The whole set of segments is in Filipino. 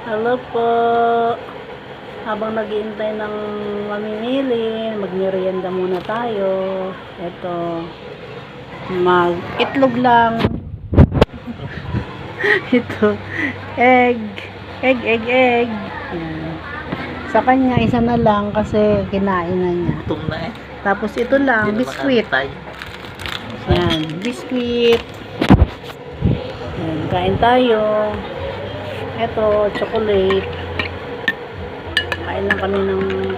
Hello po. Habang naghihintay ng mamimili, magmerienda muna tayo. Ito, mag-itlog lang. Ito, egg. Egg. Yan. Sa kanya, isa na lang kasi kinain na niya. Gutom na eh. Tapos ito lang, Hindi na biskwit. makantay. Yan, biskwit. Yan, kain tayo. Ito, chocolate. Kain lang kami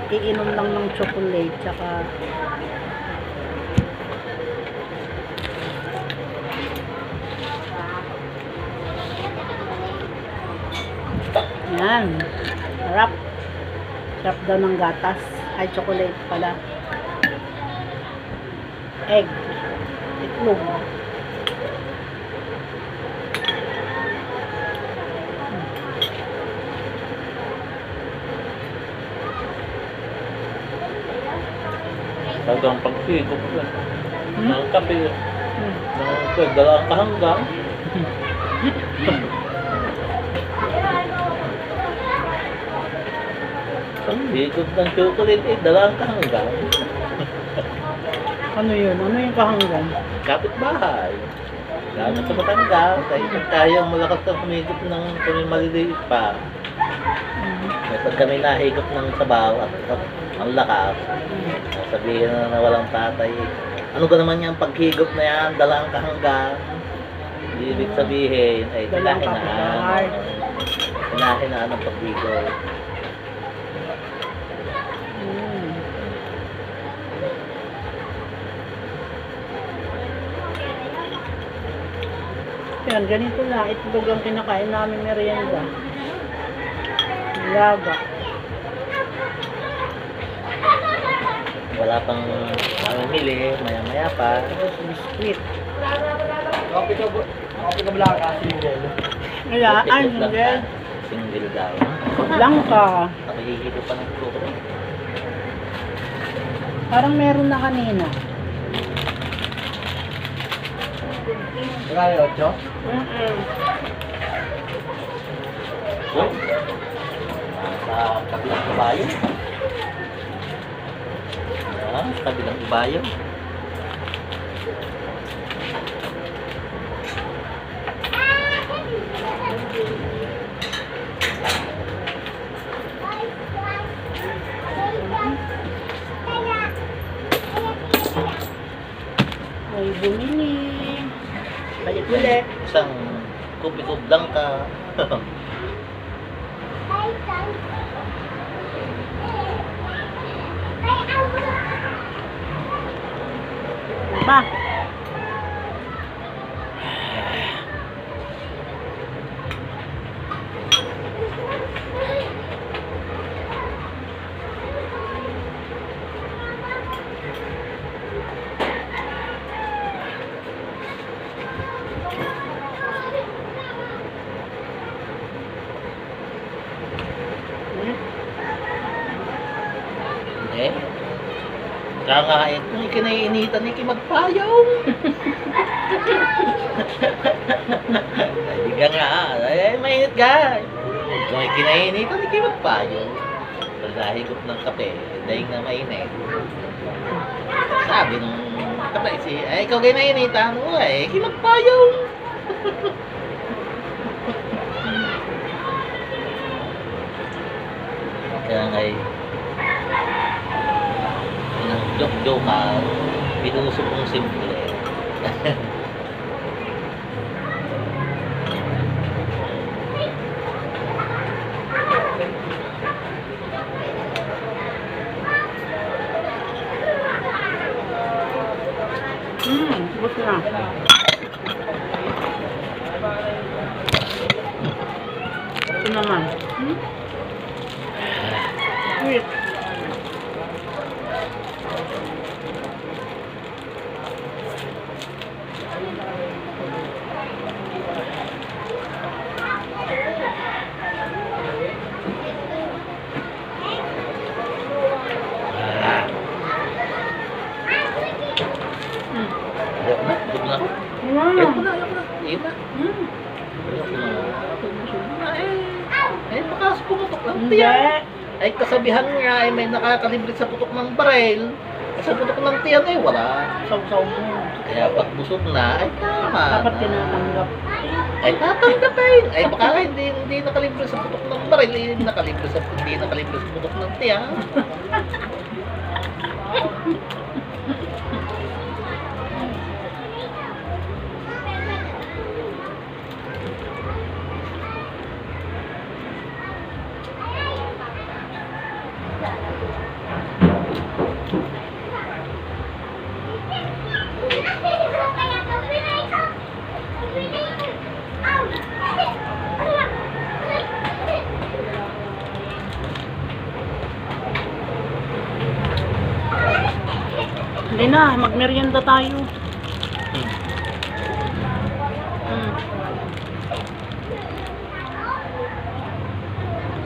iinom lang ng chocolate. Tsaka, yan. Sarap. Sarap daw ng gatas. Ay, chocolate pala. Egg. Itlog. Talagang pagsigop ko. Ng kape. Hmm. Ng dalang kahanggang. Pagsigop ng chocolate eh, dalang kahanggang. Ano yun? Ano yung kahanggan? Kapit-bahay. Lalo sa Batangas, ay tayong malakas ng humigop ng kami maliliit pa. Pag kami nahigop ng sabaw at ang lakas, sabihin na walang tatay. Ano ka naman yung paghigop na yan, dalang kahanggang. Ibig sabihin ay Dalang kapitbahay. hinahinaan ng paghigop. Yan, ganito lang. Itlog ang kinakain namin merienda. Laga. Wala pang mamimili, maya-maya pa. Tapos biskuit. Copy ka blanca, single. Wala, ay, Single hindi. Single daw. Blanca. Nakihigop pa ng chocolate. Parang meron na kanina. Magkano 8? Uy, sa kabilang kabayo. Sa kabilang kabayo. May bumili. Balik ulit. Isang kupi-kup lang ka. Ba? Eh? Kakait mo, kinaiinitan ni Kimagpayong. Hindi ka nga, ay mainit ka. Kung kinainitan ni Kimagpayong, pagkahigop ng kape, dahil na mainit. Sabi nung kape, ay ikaw kinainitan mo, ay Kimagpayong. Kaya nga'y joke-joke ka, pinuso kong simple. Bus na. Ito naman. Sweet. Ayoko na. Ayoko na. Ayoko na. Ayoko na. Eh, baka malakas pumutok ng Hindi. tiyan. Ay kasabihan nga ay may nakakalibre sa putok ng baril. Sa putok ng tiyan ay wala. Saw-saw mo. Kaya pag busog na, ay tama Dapat na. tinatanggap. Ay tatanggapin. Ay baka hindi nakalibre sa putok ng baril, hindi nakalibre sa putok ng tiyan. Hindi na, magmerienda tayo.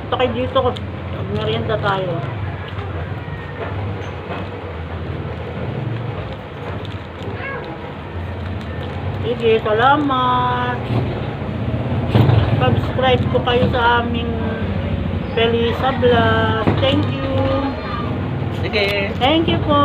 Ito kayo dito, magmerienda tayo. Sige, salamat. Subscribe ko kayo sa aming Felisa Vlog. Thank you. Sige. Thank you po.